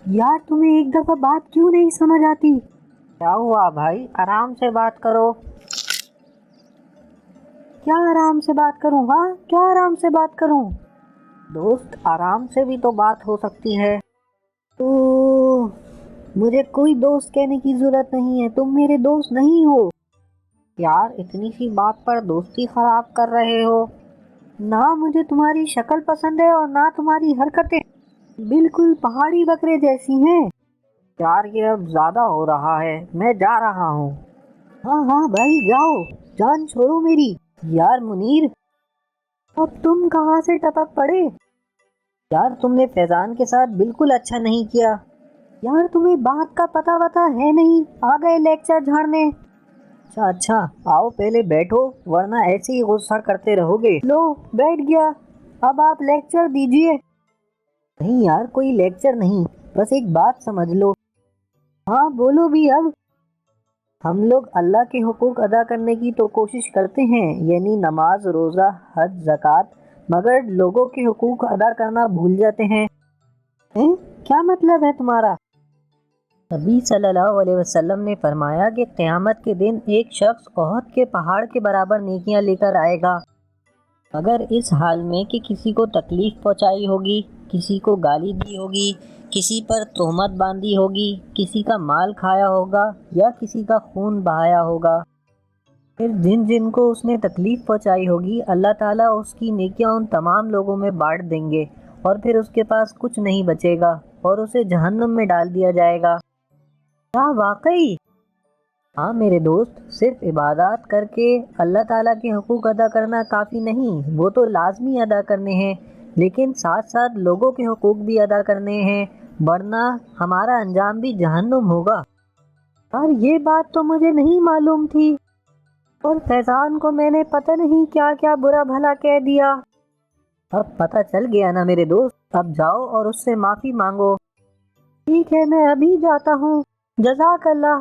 यार तुम्हें एक दफा बात क्यों नहीं समझ आती؟ क्या हुआ भाई, आराम से बात करो। क्या आराम से बात करूं? हाँ, क्या आराम से बात करूं? दोस्त, आराम से भी तो बात हो सकती है। तो मुझे कोई दोस्त कहने की जरूरत नहीं है, तुम मेरे दोस्त नहीं हो। यार इतनी सी बात पर दोस्ती खराब कर रहे हो। ना मुझे तुम्हारी शक्ल पसंद है और ना तुम्हारी हरकतें, बिल्कुल पहाड़ी बकरे जैसी हैं। यार ये अब ज्यादा हो रहा है, मैं जा रहा हूँ। हाँ हाँ भाई जाओ, जान छोड़ो मेरी। यार मुनीर, अब तुम कहाँ से टपक पड़े? यार तुमने फैजान के साथ बिल्कुल अच्छा नहीं किया। यार तुम्हें बात का पता वता है नहीं, आ गए लेक्चर झाड़ने। अच्छा अच्छा, आओ पहले बैठो, वरना ऐसे ही गुस्सा करते रहोगे। लो बैठ गया, अब आप लेक्चर दीजिए। नहीं यार, कोई लेक्चर नहीं, बस एक बात समझ लो। हाँ बोलो भी अब। हम लोग अल्लाह के हुकूक अदा करने की तो कोशिश करते हैं, यानी नमाज, रोज़ा, हज, ज़कात, मगर लोगों के हुकूक अदा करना भूल जाते हैं। हैं? क्या मतलब है तुम्हारा? नबी सल्लल्लाहु अलैहि वसल्लम ने फरमाया कि क़यामत के दिन एक शख्स ओहद के पहाड़ के बराबर नेकियां लेकर आएगा, मगर इस हाल में कि किसी को तकलीफ़ पहुंचाई होगी, किसी को गाली दी होगी, किसी पर तोहमत बांधी होगी, किसी का माल खाया होगा या किसी का खून बहाया होगा। फिर जिन जिन को उसने तकलीफ़ पहुंचाई होगी, अल्लाह ताला उसकी नेकियां उन तमाम लोगों में बांट देंगे और फिर उसके पास कुछ नहीं बचेगा और उसे जहन्नुम में डाल दिया जाएगा। क्या वाकई? हाँ मेरे दोस्त, सिर्फ इबादत करके अल्लाह ताला के हुकूक अदा करना काफ़ी नहीं, वो तो लाजमी अदा करने हैं, लेकिन साथ साथ लोगों के हुकूक भी अदा करने हैं, वरना हमारा अंजाम भी जहन्नुम होगा। और ये बात तो मुझे नहीं मालूम थी, और फैजान को मैंने पता नहीं क्या क्या बुरा भला कह दिया। अब पता चल गया ना मेरे दोस्त, अब जाओ और उससे माफ़ी मांगो। ठीक है, मैं अभी जाता हूँ। जज़ाक अल्लाह।